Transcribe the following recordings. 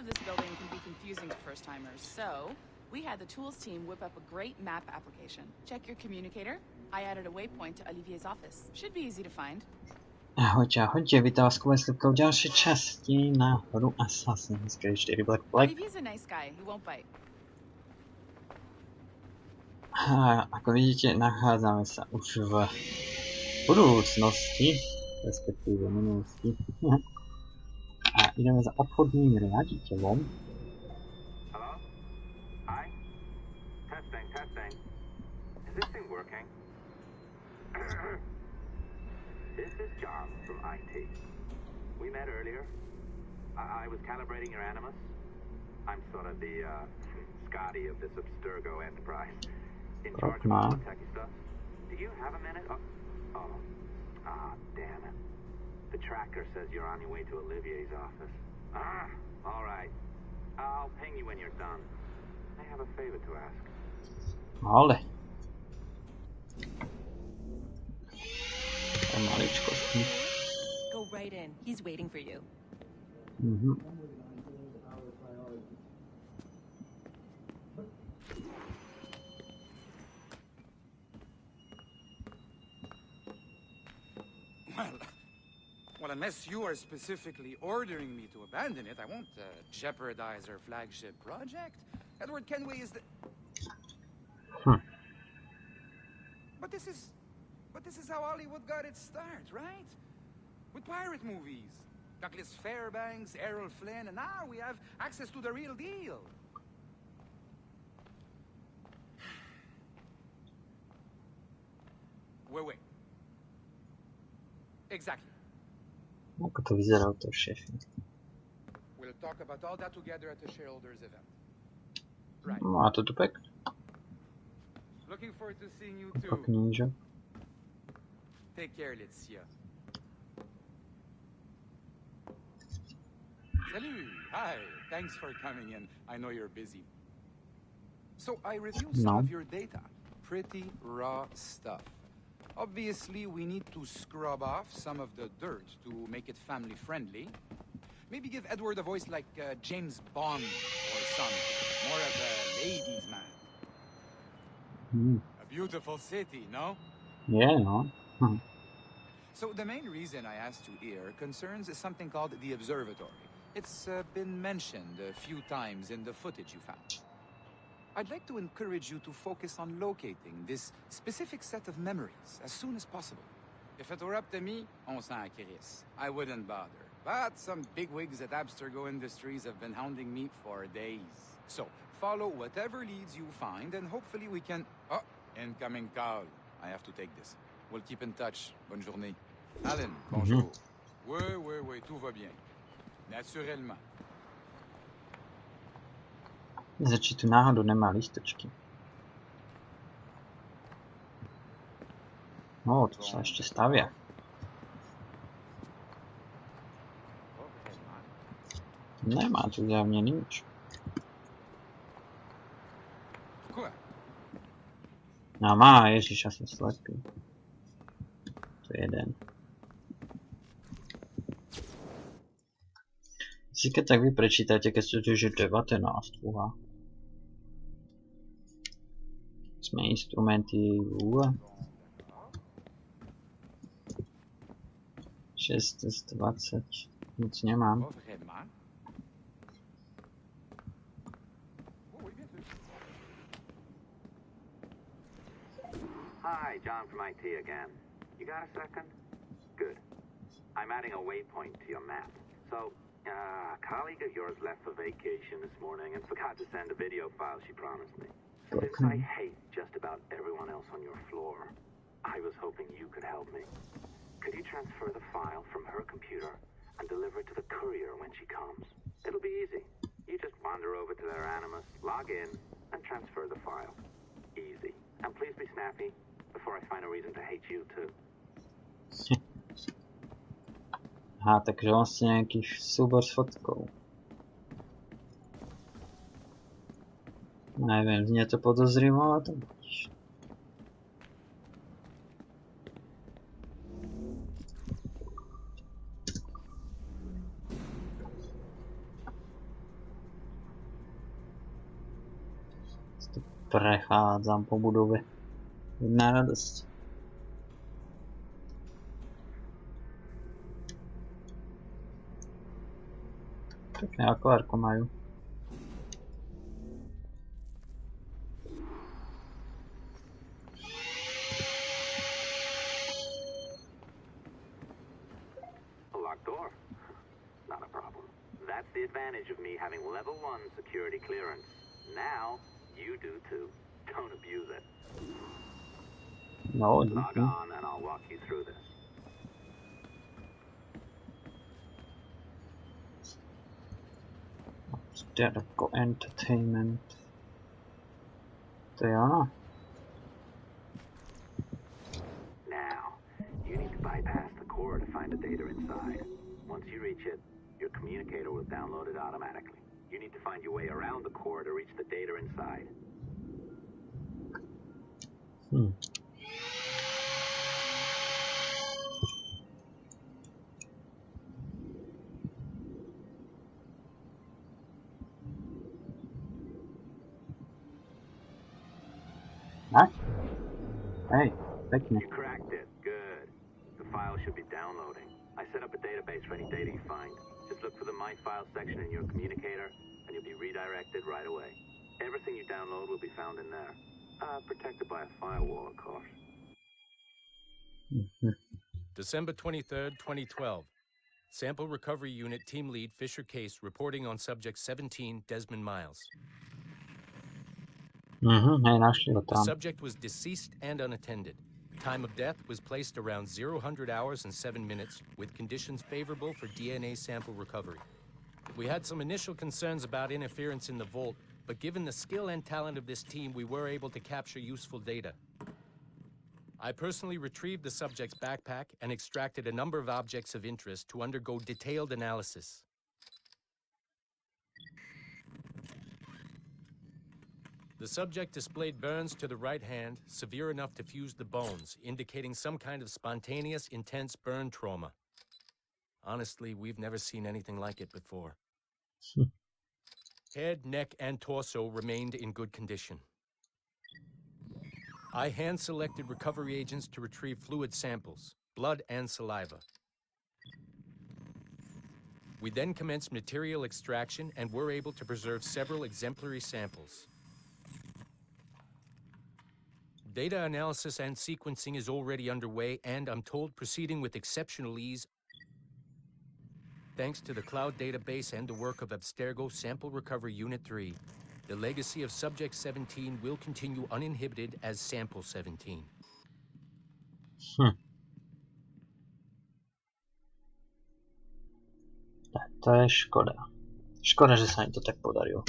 of this building can be confusing to first-timers, so we had the tools team whip up a great map application. Check your communicator. I added a waypoint to Olivier's office. Should be easy to find. Ahojte, vítám vás Slipkou v další části na hru Assassin's Creed 4 Black Flag. Olivier's a nice guy. He won't bite. A ako vidíte, nachádzame sa už v budúcnosti, respektíve minulosti. A ideme za obchodným riaditeľom. Hello? Hi? Testing, testing. Is this thing working? This is John from IT. We met earlier. I was calibrating your animus. I'm sort of the Scotty of this Abstergo enterprise. In charge of all the techie stuff. Do you have a minute? Damn it. The tracker says you're on your way to Olivier's office. All right. I'll ping you when you're done. I have a favor to ask. Ale. Go right in. He's waiting for you. Well, unless you are specifically ordering me to abandon it, I won't jeopardize our flagship project. Edward Kenway is the... But this is how Hollywood got its start, right? With pirate movies. Douglas Fairbanks, Errol Flynn, and now we have access to the real deal. Wait. Exactly. Ako to vyzerá to šéf? We'll talk about all that together at the shareholders event. Right. No a to tu pekne. Looking forward to seeing you too. Kníža. Take care, Letizia. Salut! Hi! Thanks for coming in. I know you're busy. So I reviewed some of your data. Pretty raw stuff. Obviously, we need to scrub off some of the dirt to make it family-friendly. Maybe give Edward a voice like James Bond or something. More of a ladies' man. A beautiful city, no? Yeah, no. So the main reason I asked you here concerns something called the observatory. It's been mentioned a few times in the footage you found. I'd like to encourage you to focus on locating this specific set of memories as soon as possible. If it were up to me, on s'en crisse. I wouldn't bother. But some bigwigs at Abstergo Industries have been hounding me for days. So, follow whatever leads you find, and hopefully we can... Oh, incoming call. I have to take this. We'll keep in touch. Bonne journée. Alan, bonjour. Oui, tout va bien. Naturellement. Či tu náhodou nemá listočky. No, to sa ešte stavia. Nemá tu zjavne nič. No má, ježiš, ja som slepý. To je jeden. Si keď tak vy prečítate, keď ste tu, že 19, fúha. Sme instrumenty v 6 z 20, nic nemám. Hi, John from IT again. You got a second? Good. I'm adding a waypoint to your map. So, a colleague of yours left for vacation this morning and forgot to send a video file she promised me. Since I hate just about everyone else on your floor, I was hoping you could help me. Could you transfer the file from her computer and deliver it to the courier when she comes? It'll be easy. You just wander over to their Animus, log in, and transfer the file. Easy. And please be snappy before I find a reason to hate you too. Aha, takže vlastne nejaký súbor s fotkou. Neviem, znie to podozrivo, ale to budeš. prechádzam po budove. Jedna radosť. Pekné akvárko majú. That's the advantage of me having level 1 security clearance. Now, you do too. Don't abuse it. No, Log on and I'll walk you through this. Absterga Entertainment. To je ono. Now, you need to bypass the core to find the data inside. Once you reach it, your communicator will download it automatically. You need to find your way around the core to reach the data inside. Hey, pekne. You cracked it. Good. The file should be downloading. I set up a database for any data you find. Just look for the My Files section in your communicator, and you'll be redirected right away. Everything you download will be found in there. Protected by a firewall, of course. December 23rd, 2012. Sample Recovery Unit Team Lead Fisher Case reporting on Subject 17, Desmond Miles. Hej, našli ho The tam. subject was deceased and unattended. Time of death was placed around 00 hours and 7 minutes, with conditions favorable for DNA sample recovery. We had some initial concerns about interference in the vault, but given the skill and talent of this team, we were able to capture useful data. I personally retrieved the subject's backpack and extracted a number of objects of interest to undergo detailed analysis. The subject displayed burns to the right hand, severe enough to fuse the bones, indicating some kind of spontaneous, intense burn trauma. Honestly, we've never seen anything like it before. Head, neck, and torso remained in good condition. I hand-selected recovery agents to retrieve fluid samples, blood and saliva. We then commenced material extraction and were able to preserve several exemplary samples. Data analysis and sequencing is already underway, and I'm told proceeding with exceptional ease. Thanks to the cloud database and the work of Abstergo Sample Recovery Unit 3, the legacy of Subject 17 will continue uninhibited as Sample 17. Tak to je škoda. Škoda, že sa im to tak podarilo.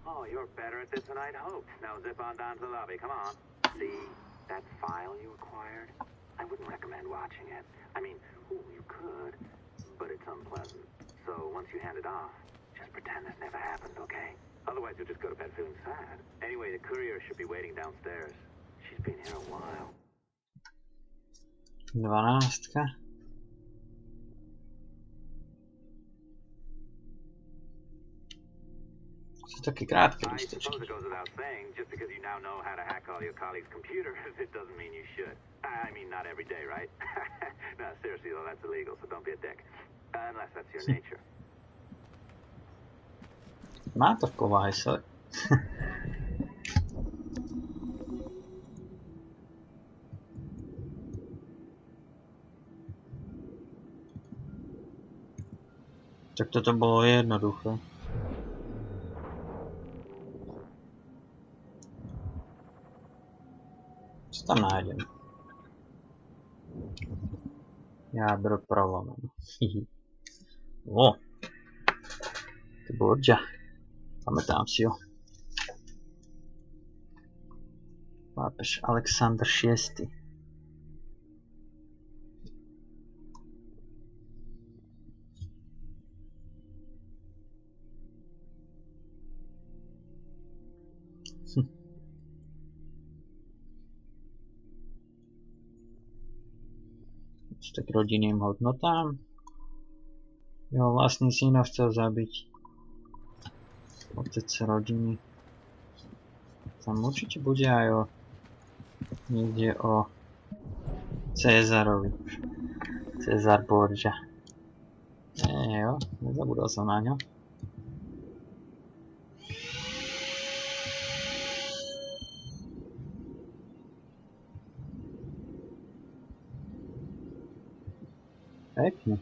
Oh, you're better at this than I'd hoped. Now zip on down to the lobby. Come on. See that file you acquired? I wouldn't recommend watching it. I mean, you could, but it's unpleasant. So once you hand it off, just pretend this never happened, okay? Otherwise, you'll just go to bed feeling sad. Anyway, the courier should be waiting downstairs. She's been here a while. 12. Sú také krátke I listočky. suppose it goes without saying, just because you now know how to hack all your colleagues' computers, it doesn't mean you should. I mean, not every day, right? No, seriously, though, that's illegal, so don't be a dick. Unless that's your nature. Má to v povahe, sorry. Tak toto bolo jednoduché. Co tam nájdem? Jádro prolomeno. O! To borgia. Pamätám si ho. Pápež Alexander VI. Tak rodinným hodnotám. Jeho vlastný syn ho chcel zabiť. Otec rodiny. Tam určite bude aj o... Niekde o... Cezarovi. Cezar Borgia. Jo, nezabudol som na ňo. Pekne.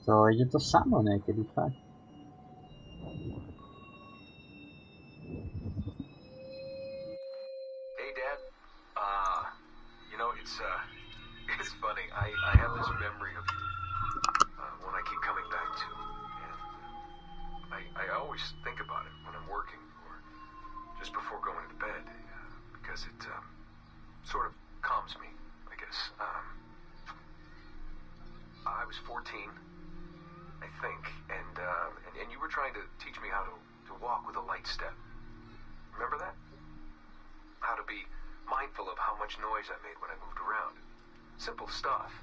To ide to samo niekedy, fakt. Hey, Dad. You know, it's funny. I have this memory of you, one I keep coming back to. And I always think about it when I'm working or just before going to bed, because it sort of calms me, I guess. I was 14, I think, and you were trying to teach me how to walk with a light step. Remember that? How to be mindful of how much noise I made when I moved around. Simple stuff.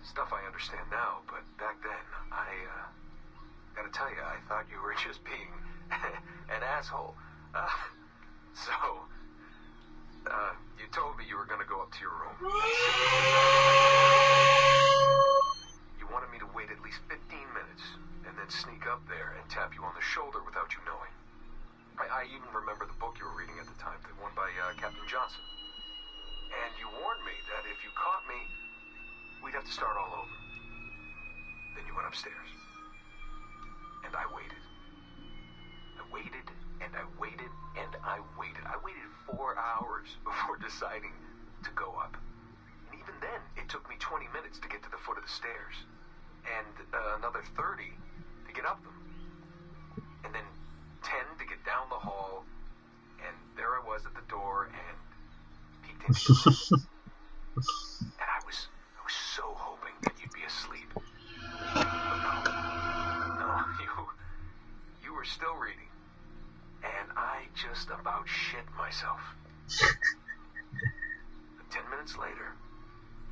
Stuff I understand now, but back then, I gotta tell you, I thought you were just being an asshole. You told me you were gonna go up to your room. You wanted me to wait at least 15 minutes, and then sneak up there and tap you on the shoulder without you knowing. I even remember the book you were reading at the time, the one by Captain Johnson. And you warned me that if you caught me, we'd have to start all over. Then you went upstairs. And I waited. I waited, and I waited, and I waited. I waited 4 hours before deciding to go up. And even then, it took me 20 minutes to get to the foot of the stairs. And another 30 to get up them. And then 10 to get down the hall, and there I was at the door and peeked in. And I was so hoping that you'd be asleep. But no, you were still reading, and I just about shit myself. But 10 minutes later,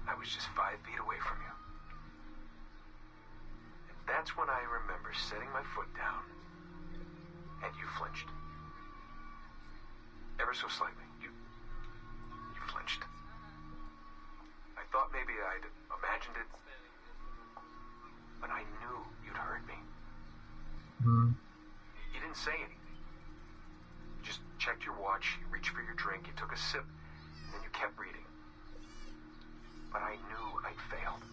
I was just 5 feet away from you. And that's when I remember setting my foot down. And you flinched. Ever so slightly. You flinched. I thought maybe I'd imagined it, but I knew you'd heard me. You didn't say anything. You just checked your watch, you reached for your drink, you took a sip, and then you kept reading. But I knew I'd failed.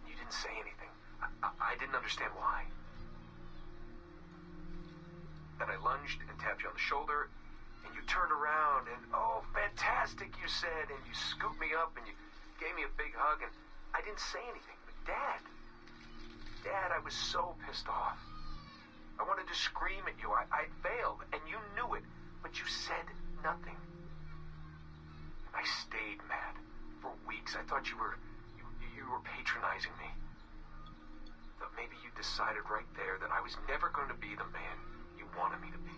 You didn't say anything. I didn't understand why. Then I lunged and tapped you on the shoulder, and you turned around, and oh, fantastic, you said, and you scooped me up, and you gave me a big hug, and I didn't say anything. But Dad, I was so pissed off. I wanted to scream at you. I failed, and you knew it, but you said nothing. And I stayed mad for weeks. I thought you were patronizing me. But maybe you decided right there that I was never going to be the man you wanted me to be.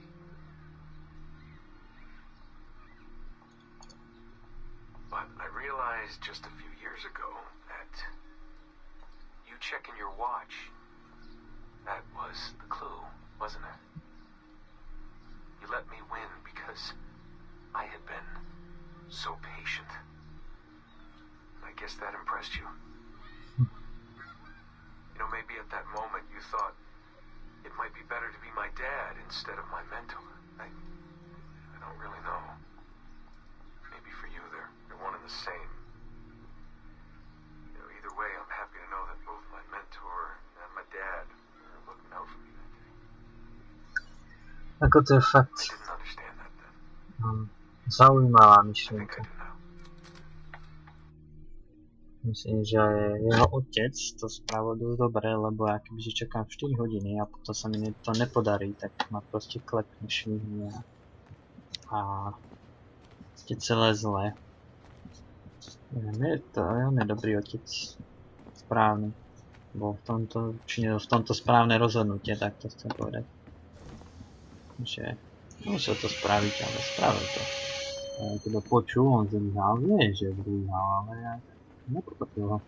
But I realized just a few years ago that you checking your watch, that was the clue, wasn't it? You let me win because I had been so patient. And I guess that impressed you. You know, maybe at that moment you thought it might be better to be my dad instead of my mentor. I don't really know. Maybe for you they're one and the same. You know, either way, I'm happy to know that both my mentor and my dad are looking out for me that day. Ako to je fakt I didn't understand that then. zaujímavá I think myšlienka. I do now. Myslím, že jeho otec to spravil dosť dobre, lebo ja kebyže čakám 4 hodiny a potom sa mi to nepodarí, tak ma proste klepne, švihne a je celé zlé. On je dobrý otec, správny, bo činil v tomto správne rozhodnutie, tak to chcem povedať. Že musel to spraviť, ale spravil to. Teda počul, on zlyhal, vie, že zlyhal, ale ja nepochopil ho.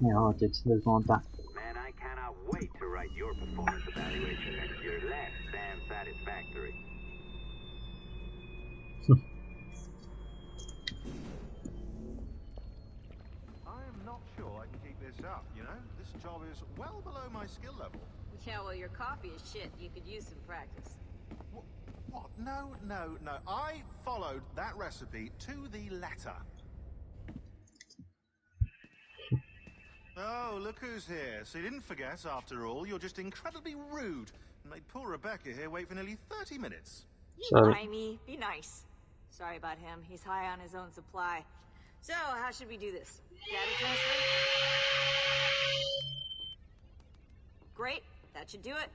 Jeho otec bez monta. Man, I cannot wait to write your performance evaluation next year. Less than satisfactory. I am not sure I can keep this up, you know? This job is well below my skill level. Yeah, well, your coffee is shit. You could use some practice. What? No. I followed that recipe to the letter. Oh, look who's here. So you didn't forget, after all. You're just incredibly rude. And made poor Rebecca here wait for nearly 30 minutes. Sorry. Amy, be nice. Sorry about him. He's high on his own supply. So, how should we do this? Data transfer? Great. That should do it.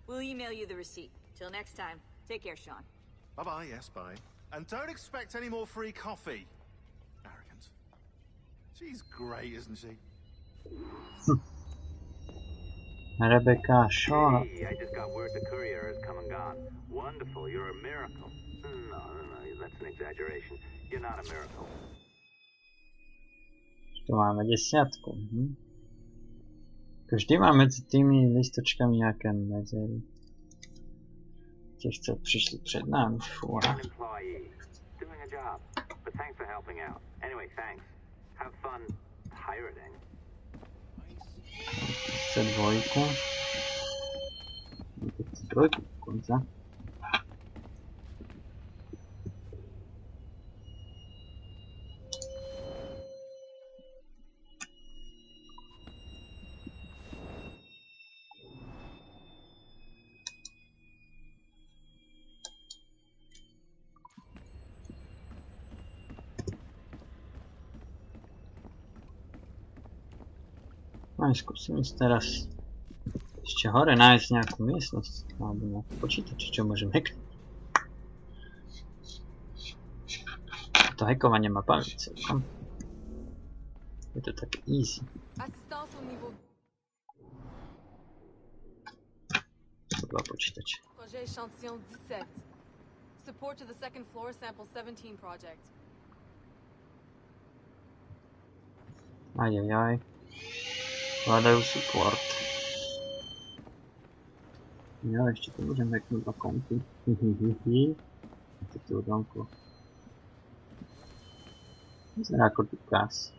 We'll email you the receipt. Till next time. Take care, Sean. Bye-bye, yes, bye. And don't expect any more free coffee. Arrogant. She's great, isn't she? Rebecca, Sean. Hey, I just got word the courier has come and gone. Wonderful, you're a miracle. No, that's an exaggeration. You're not a miracle. Tu máme 10. Vždy má medzi tými listočkami nejaké medzery. Tie prišli pred nami, fúha. An employee, doing a job. But thanks for helping out. Anyway, thanks. Have fun pirating. Chce dvojku. Chce trojku dokonca. No skúsim ísť teraz ešte hore nájsť nejakú miestnosť alebo nejakú počítač, čo môžem hacknúť. To hackovanie ma baví celkom. Je to také easy. To dva počítače. Projet échantillon 17. Support to the second floor sample 17 project. Ajajaj. Hľadajú support. Ja ešte to môžem hacknúť na kompy. To tu odamko. Vyzerá ako Dukás.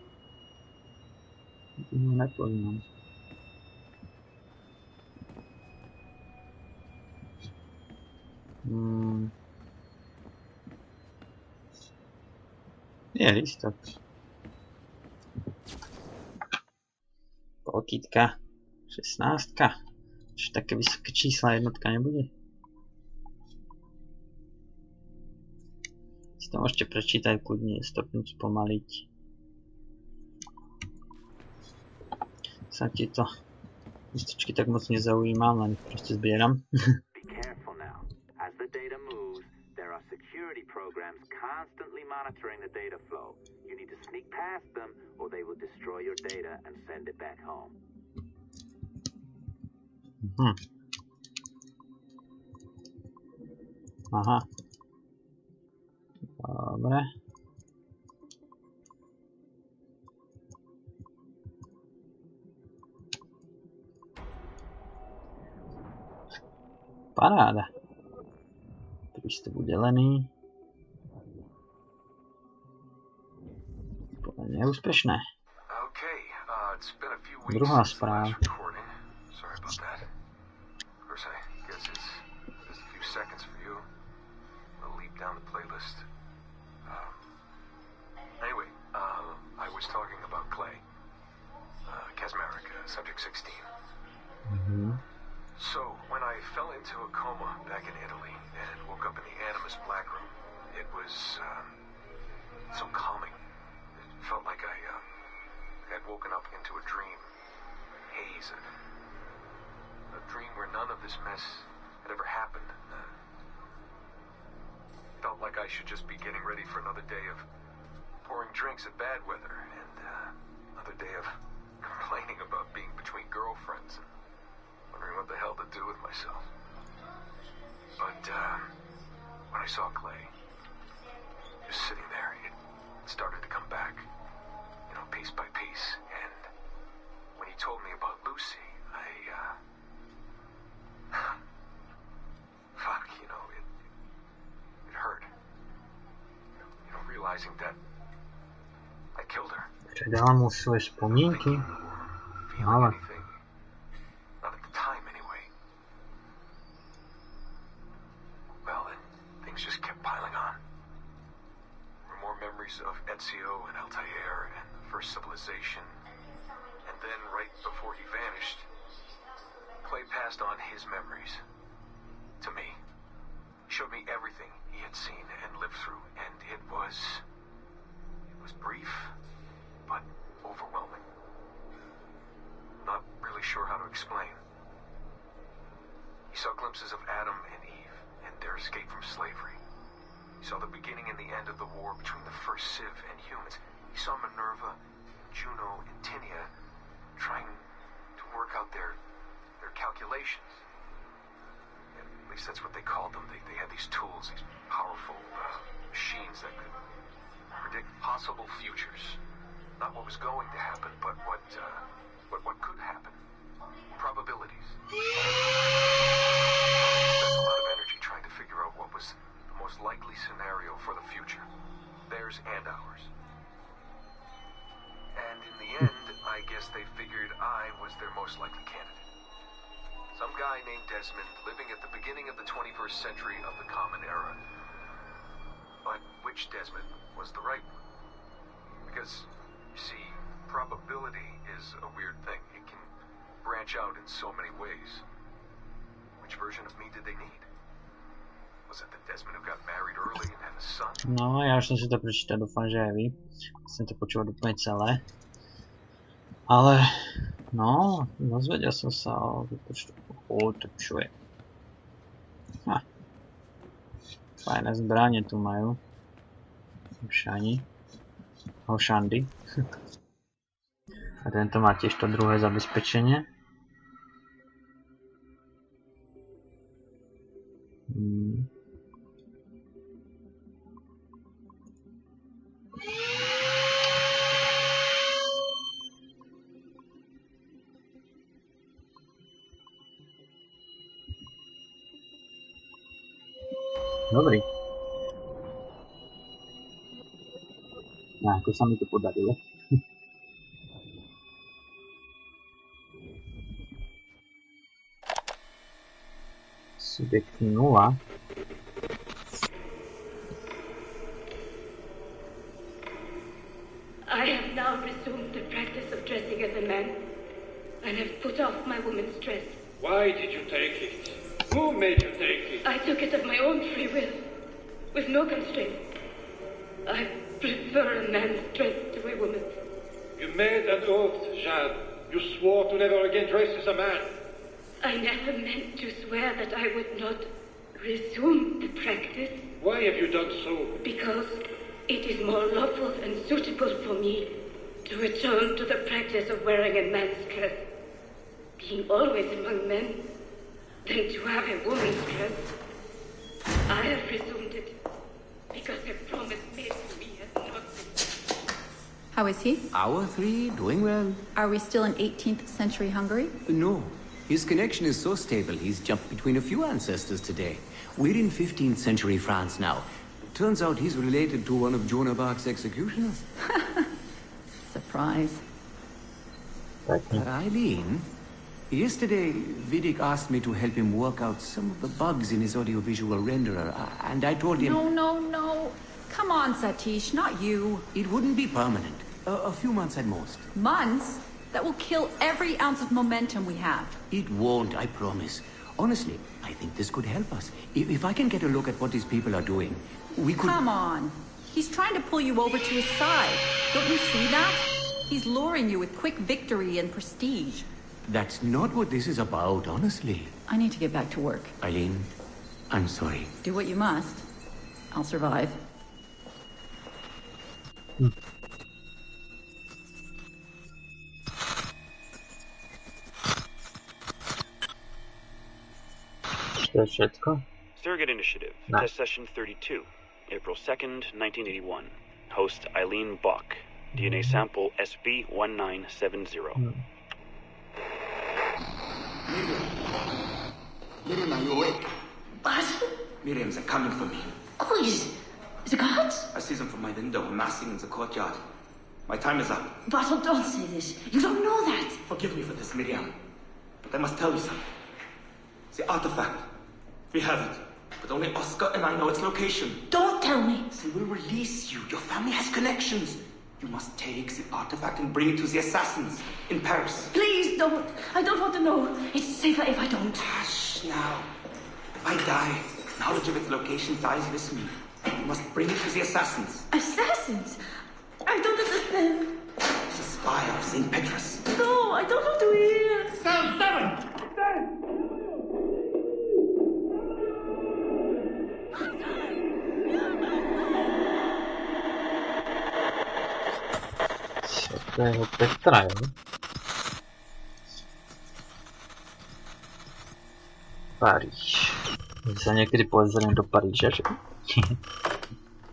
To ho nepoznám. Je listok. Polkítka. 16. Čiže také vysoké čísla jednotka nebude. Si to môžete prečítať kľudne, stopnúť, spomaliť. Sa tieto listočky tak moc nezaujímam, len proste zbieram. Be careful now. As the data moves, there are security programs constantly monitoring the data flow. You need to sneak past them, or they will destroy your data and send it back home. Aha. Dobre. Paráda. Prístup udelený. Podľa neúspešné. Druhá správa. Subject 16. So, when I fell into a coma back in Italy and woke up in the Animus Black Room, it was so calming. It felt like I had woken up into a dream, haze, a dream where none of this mess had ever happened. Felt like I should just be getting ready for another day of pouring drinks at bad weather and another day of complaining about being between girlfriends and wondering what the hell to do with myself. But when I saw Clay. Just sitting there, it started to come back, you know, piece by piece. And when he told me about Lucy, fuck, you know, it hurt. You know, realizing that I killed her. Przedała mu swoje wspomnienki, ale... Anything. Not at the time, anyway. Well, then, things just kept piling on. There were more memories of Ezio and Altair and the first civilization. And then, right before he vanished, Clay passed on his memories to me. He showed me everything he had seen and lived through, and it was brief, but overwhelming. Not really sure how to explain. He saw glimpses of Adam and Eve and their escape from slavery. He saw the beginning and the end of the war between the first Civ and humans. He saw Minerva, Juno, and Tinia trying to work out their calculations. At least that's what they called them. They had these tools, these powerful machines that could predict possible futures. Not what was going to happen, but what could happen. Probabilities. They spent a lot of energy trying to figure out what was the most likely scenario for the future. Theirs and ours. And in the end, I guess they figured I was their most likely candidate. Some guy named Desmond living at the beginning of the 21st century of the Common Era. But which Desmond was the right one? Because, you see, probability is a weird thing. It can branch out in so many ways. Which version of me did they need? Was it the Desmond who got married early and had a son? No, ja už som si to prečítal, dúfam, že aj vy. Chcem to počúvať úplne celé. Ale, no, dozvedel som sa o výpočtu. To čo je? Fajné zbranie tu majú. Hošandy. A tento má tiež to druhé zabezpečenie. Dobrý. Ako sa mi to podarilo. Subjekt 0. I have now resumed the practice of dressing as a man, and have put off my woman's dress. Why did you take it? Who made you take it? I took it of my own free will, with no constraint. I prefer a man's dress to a woman's. You made an oath, Jeanne. You swore to never again dress as a man. I never meant to swear that I would not resume the practice. Why have you done so? Because it is more lawful and suitable for me to return to the practice of wearing a man's dress, being always among men, than to have a woman's dress. I have resumed it because a promise made to me has not been. How is he? Our three, doing well. Are we still in 18th century Hungary? No. His connection is so stable, he's jumped between a few ancestors today. We're in 15th century France now. Turns out he's related to one of Joan of Arc's executioners. Surprise. Eileen, yesterday Vidic asked me to help him work out some of the bugs in his audiovisual renderer, and I told him... No. Come on, Satish, not you. It wouldn't be permanent. A few months at most. Months? That will kill every ounce of momentum we have. It won't, I promise. Honestly, I think this could help us. If I can get a look at what these people are doing, we could... Come on. He's trying to pull you over to his side. Don't you see that? He's luring you with quick victory and prestige. That's not what this is about, honestly. I need to get back to work. Eileen, I'm sorry. Do what you must. I'll survive. To je všetko? Surrogate Initiative, Nice. Test Session 32, April 2nd, 1981. Host Eileen Bach. DNA sample SB1970. Miriam, are you awake? What? Miriams are coming for me. Oh, is the guards? I see them from my window amassing in the courtyard. My time is up. Basil, don't say this. You don't know that. Forgive me for this, Miriam. But I must tell you something. The artifact. We have it. But only Oscar and I know its location. Don't tell me. They will release you. Your family has connections. You must take the artifact and bring it to the assassins in Paris. Please don't. I don't want to know. It's safer if I don't. Hush now. If I die, knowledge of its location dies with me. You must bring it to the assassins. Assassins? I don't understand. The spy of St. Petrus. No, I don't want to hear. Cell 7! Svetého Petra, jo? Paríž. Sa niekedy pozriem do Paríža, že?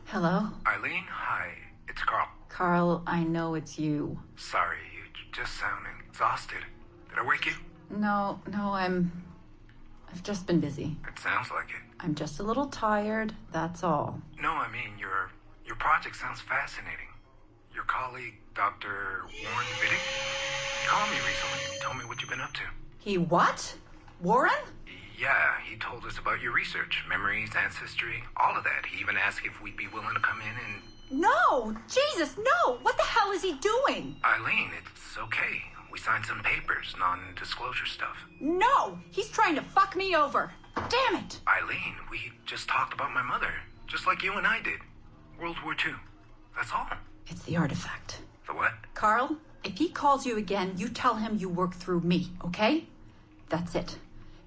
Hello? Eileen, hi. It's Carl. Carl, I know it's you. Sorry, you just sound exhausted. Did I wake you? No, I've just been busy. It sounds like it. I'm just a little tired, that's all. No, I mean, your project sounds fascinating. Your colleague, Dr. Warren Vidic, he called me recently and told me what you've been up to. He what? Warren? Yeah, he told us about your research, memories, ancestry, all of that. He even asked if we'd be willing to come in and... No! Jesus, no! What the hell is he doing? Eileen, it's okay. We signed some papers, non-disclosure stuff. No! He's trying to fuck me over. Damn it! Eileen, we just talked about my mother, just like you and I did. World War II. That's all. It's the artifact. The what? Carl, if he calls you again, you tell him you work through me, okay? That's it.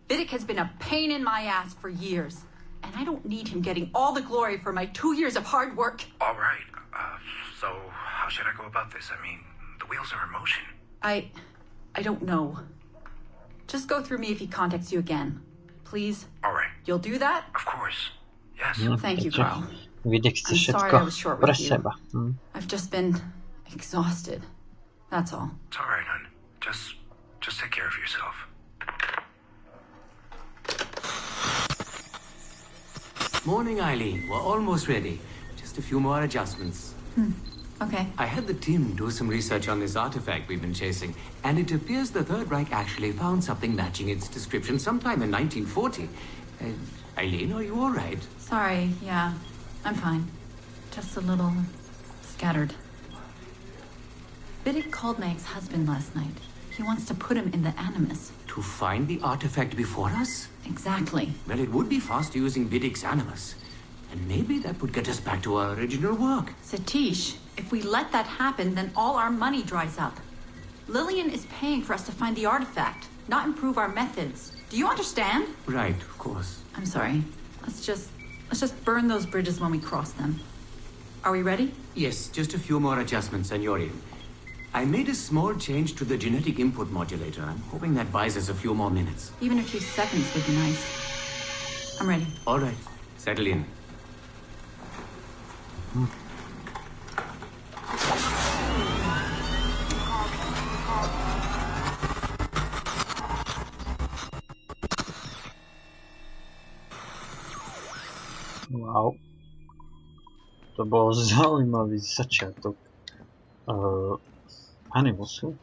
Vidic has been a pain in my ass for years, and I don't need him getting all the glory for my 2 years of hard work. All right. So how should I go about this? I mean, the wheels are in motion. I don't know. Just go through me if he contacts you again. Please? All right. You'll do that? Of course. Yes. Thank you, Carl. Vidic chce I'm sorry I všetko was short pre with you. seba. I've just been exhausted. That's all. It's all right, hon. Just take care of yourself. Morning, Eileen. We're almost ready. Just a few more adjustments. Okay. I had the team do some research on this artifact we've been chasing, and it appears the Third Reich actually found something matching its description sometime in 1940. Eileen, are you all right? Sorry, yeah. I'm fine. Just a little scattered. Vidic called my ex-husband last night. He wants to put him in the Animus. To find the artifact before us? Exactly. Well, it would be fast using Vidic's Animus. And maybe that would get us back to our original work. Satish, if we let that happen, then all our money dries up. Lillian is paying for us to find the artifact, not improve our methods. Do you understand? Right, of course. I'm sorry. Let's just burn those bridges when we cross them. Are we ready? Yes, just a few more adjustments, Senorian. I made a small change to the genetic input modulator. I'm hoping that buys us a few more minutes. Even a few seconds would be nice. I'm ready. All right. Settle in. Wow. To bol zaujímavý začiatok Animusu.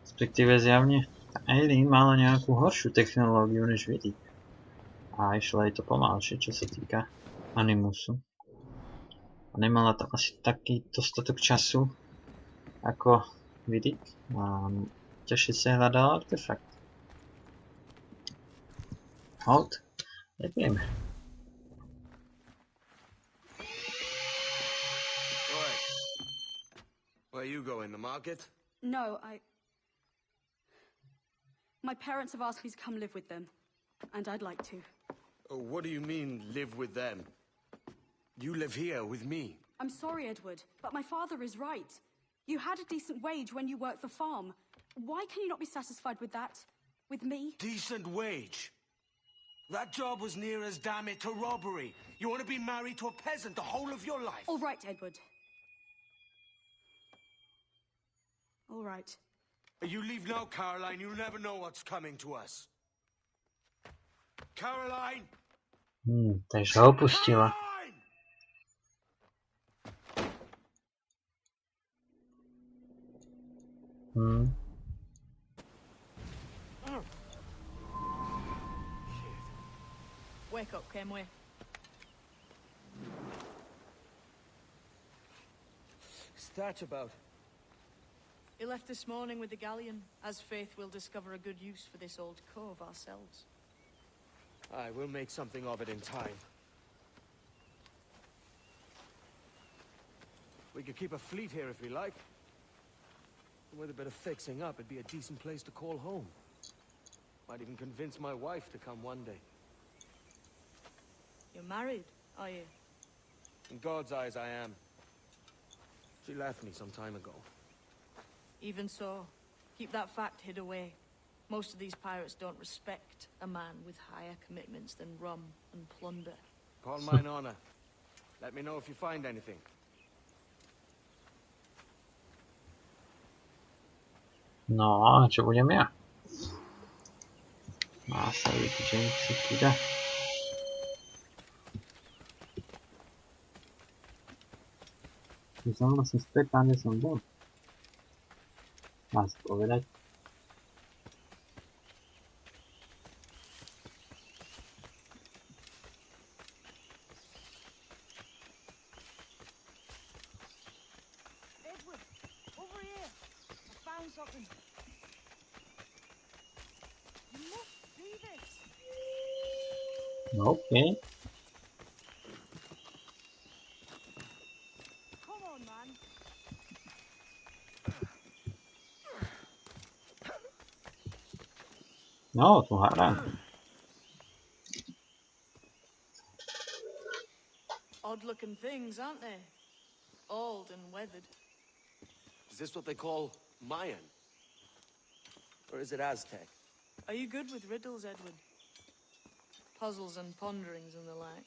Respektíve zjavne Eileen mala nejakú horšiu technológiu než Vidic. A išlo jej to pomalšie, čo sa týka Animusu. A nemala tam asi taký dostatok času ako Vidic. A ťažšie sa hľadala artefakt. Hold. Nevieme. Where you going, the market? No, my parents have asked me to come live with them, and I'd like to. Oh, what do you mean, live with them? You live here with me. I'm sorry, Edward, but my father is right. You had a decent wage when you worked the farm. Why can you not be satisfied with that? With me? Decent wage? That job was near as, damn it, to robbery. You want to be married to a peasant the whole of your life? All right, Edward. All right. You leave now, Caroline. You never know what's coming to us. Caroline! Takže ho opustila. Wake up, Kenway. What's that about? He left this morning with the galleon. As faith, we'll discover a good use for this old cove ourselves. Aye, we'll make something of it in time. We could keep a fleet here if we like. With a bit of fixing up, it'd be a decent place to call home. Might even convince my wife to come one day. You're married, are you? In God's eyes, I am. She left me some time ago. Even so, keep that fact hid away. Most of these pirates don't respect a man with higher commitments than rum and plunder. Call mine honor. Let me know if you find anything. No, a čo budem ja? Má sa vidieť, že mi si pôjde. Som vlastne späť tam, kde som bol. Mám si povedať. Edward, over here. I found something. You must see this. Okay. Come on, man. No, tu hádam. Odd-looking things, aren't they? Old and weathered. Is this what they call Mayan? Or is it Aztec? Are you good with riddles, Edward? Puzzles and ponderings and the like?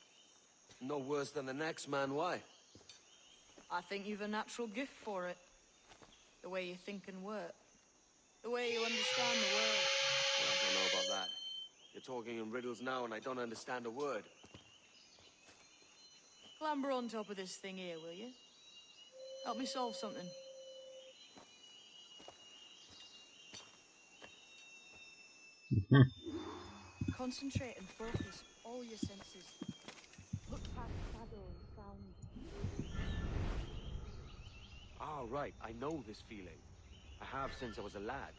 No worse than the next man, why? I think you've a natural gift for it. The way you think and work. The way you understand the world. Well, I don't know about that. You're talking in riddles now and I don't understand a word. Clamber on top of this thing here, will you? Help me solve something. Concentrate and focus all your senses. Look past shadows, sound. Ah, right. I know this feeling. I have since I was a lad.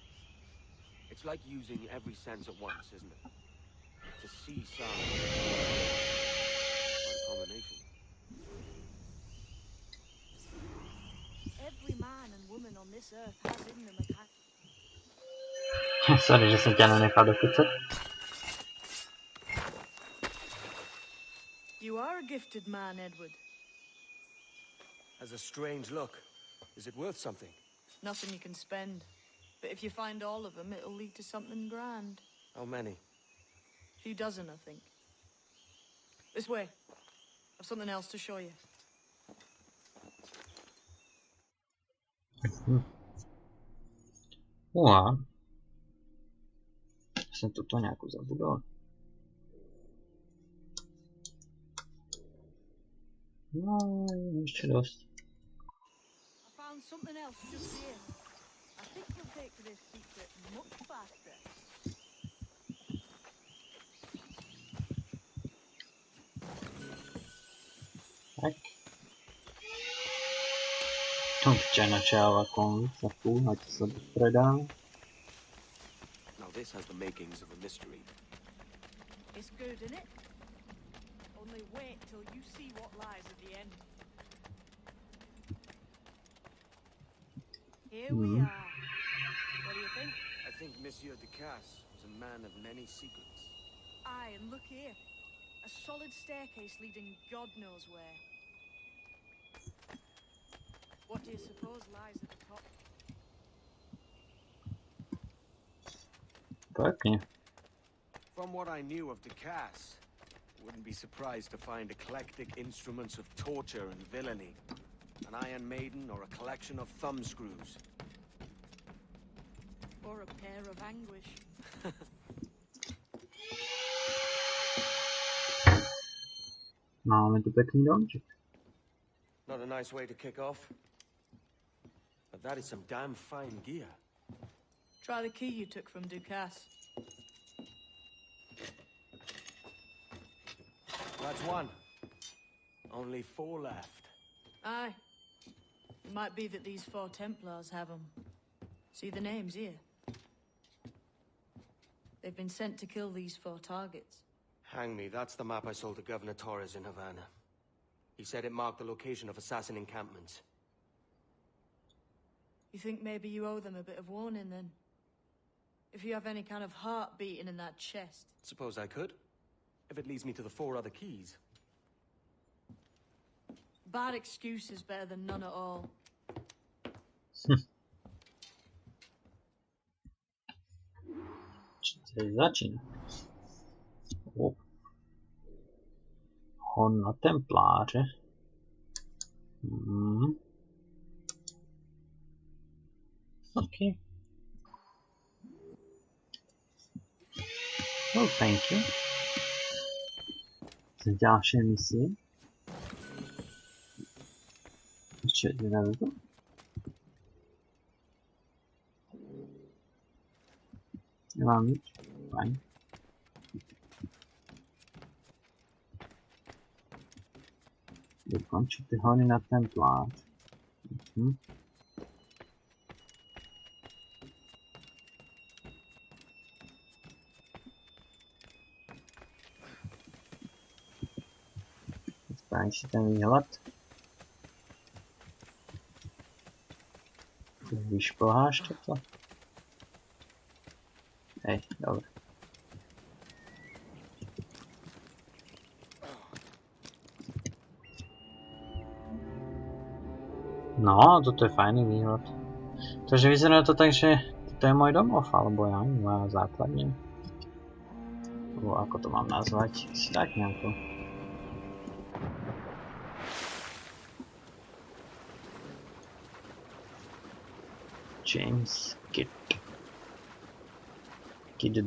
It's like using every sense at once, isn't it? To see sound. What a combination. Every man and woman on this earth has in them a kind. Sorry, že som ťa nenechal dokycať. You are a gifted man, Edward. Has a strange look. Is it worth something? Nothing you can spend. But if you find all of them, it'll lead to something grand. How many? A few dozen, I think. This way. I've something else to show you. Uá. Som tuto nejakú zabudol. No, ešte dosť. I found something else just here. I think you'll take to this secret much faster. Tak. To ťa načáva konc a fúhať sa predá. Now this has the makings of a mystery. It's good, isn't it? Only wait till you see what lies at the end. Here we are. What do you think? I think Monsieur Ducasse was a man of many secrets. Aye, and look here. A solid staircase leading God knows where. What do you suppose lies at the top? Pekne. From what I knew of Ducasse, wouldn't be surprised to find eclectic instruments of torture and villainy. An Iron Maiden or a collection of thumbscrews. Or a pair of anguish. Máme tu pekný domček. Not a nice way to kick off. But that is some damn fine gear. Try the key you took from Ducasse. That's one. Only 4 left. Aye. It might be that these 4 Templars have them. See the names here? They've been sent to kill these 4 targets. Hang me, that's the map I sold to Governor Torres in Havana. He said it marked the location of assassin encampments. You think maybe you owe them a bit of warning then? If you have any kind of heart beating in that chest. Suppose I could? If it leads me to the 4 other keys. Bad excuse is better than none at all. Začína. Hon na templáře. Okay. Well, thank you. Z ďalšie misie. Ešte jedna to. Nemám nič. Fajn. Dokončiť hony na templář. Spravím si ten výhled. Vyšplháš toto? Hej, dobre. No, toto je fajný výhled. Takže vyzerá to tak, že toto je môj domov, alebo ja, moja základňa. Alebo ako to mám nazvať, si tak nejako. James Kidd. Kidd.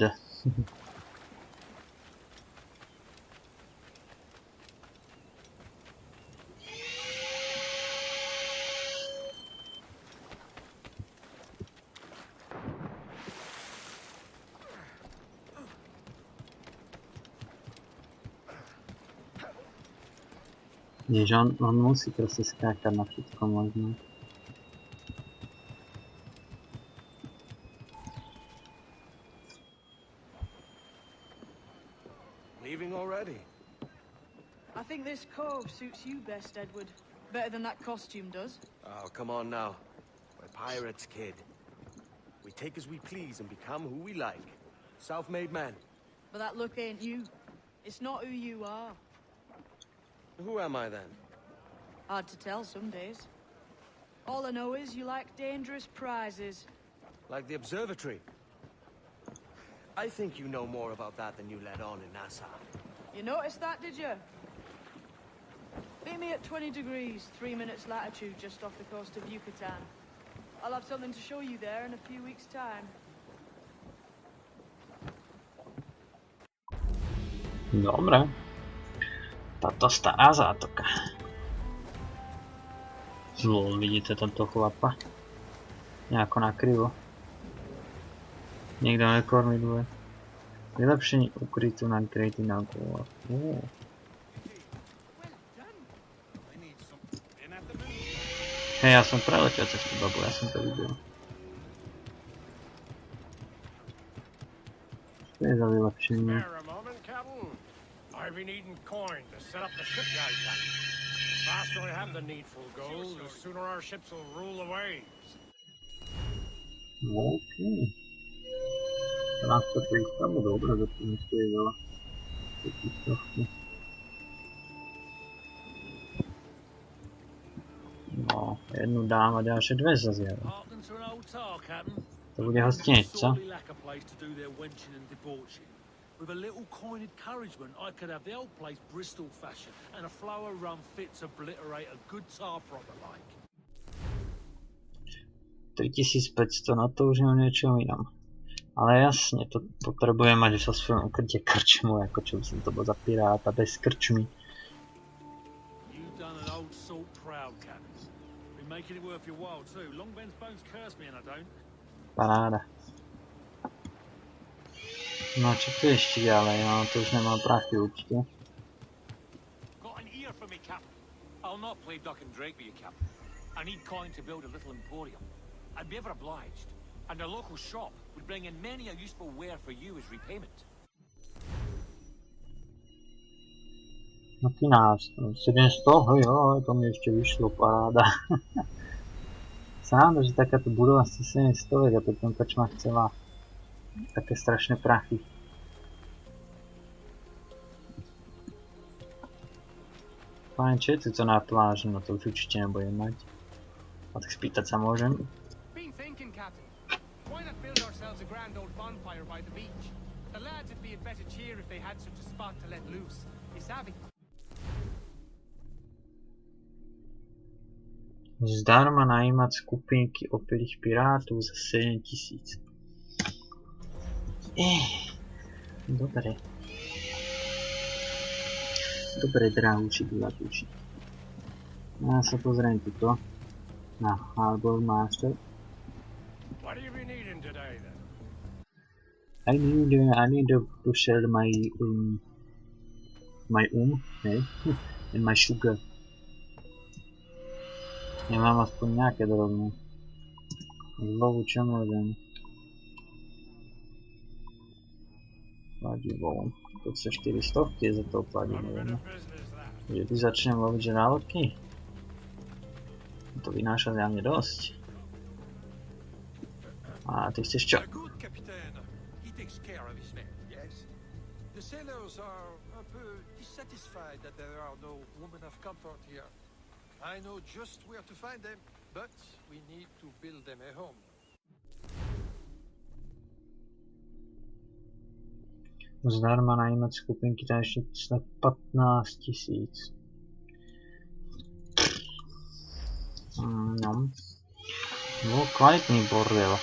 Že on musí proste skákať na všetko možno. Leaving already? I think this cove suits you best, Edward. Better than that costume does. Oh, come on now. We're pirates, kid. We take as we please and become who we like. Self-made men. But that look ain't you. It's not who you are. Who am I then? Hard to tell some days. All I know is you like dangerous prizes. Like the observatory? I think you know more about that than you let on in Nassau. You noticed that, did you? Meet me at 20 degrees, 3 minutes latitude just off the coast of Yucatan. I'll have something to show you there in a few weeks' time. Dobre. Táto stará zátoka. Zlo, vidíte tamto chlapa? Nejako nakrivo. Niekto nekormidluje. Vylepšenie ukrytu na kryty na gólach. Hej, ja som preletel cez tú babu, ja som to videl. Čo je za vylepšenie? I've been needing coin to set up the shipyard, Captain. The faster I have the needful gold, the sooner our ships will rule the waves. Okay. Rád to prístavu, dobre, za tým ešte je veľa. No, jednu dám a ďalšie dve zazjajú. To bude hostieť, co? With a little coin encouragement, I could have the old place Bristol fashion and a flower run fit to obliterate a good tar proper like. 3500, no to už je o niečom inom. Ale jasne, to potrebujem mať so svojom ukrytie krčmu, ako čo by som to bol za piráta bez krčmy. You've done an old salt proud, Captain. Been making it worth your while too. Long Ben's bones curse me and I don't. Paráda. No čo tu ešte ďalej, no to už nemám prachy určite. Got an ear for me, Captain. I'll not play duck and drake with you, Captain. I need coin to build a little emporium. I'd be ever obliged. And a local shop would bring in many a useful ware for you as repayment. No 13, 700, hej, to mi ešte vyšlo, paráda. Sranda, že takáto budova z 700 a potom krčma chcela také strašné prachy. Fajn, čo je tu to na pláži? No to už určite nebudem mať. A tak spýtať sa môžem? Been thinking, Captain. Why not build ourselves a grand old bonfire by the beach? The lads would be in better cheer if they had such a spot to let loose. You savvy? Zdarma najímať skupinky opilých pirátov za 7000. Dobre. Dobre, drahúči diváci. Ja sa pozriem tuto na Harbor Master. What have you been eating today, then? I need to sell my hey, and my sugar. Nemám aspoň nejaké drobné. Zlovu čo môžem? Pladivo. To chce 400 je za toho pladivo. Že tu začnem loviť žraloky? To vynáša zjavne dosť. A ty chceš čo? The sailors are un peu dissatisfied that there are no women of comfort here. I know just where to find them, but we need to build them a home. Zdarma najímať skupinky, tam ešte snad 15 000. No. Bol kvalitný bordel.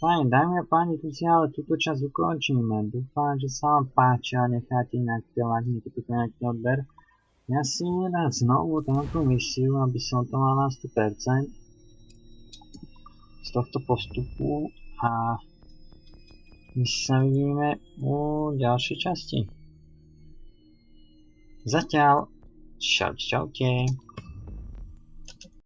Fajn, dámy a páni, tu si ale túto časť ukončíme. Dúfam, že sa vám páči a necháte nejaké lajky, nejaký odber. Ja si nedám znovu tamtú misiu, aby som to mal na 100% z tohto postupu a my sa vidíme u ďalšej časti. Zatiaľ, čaute.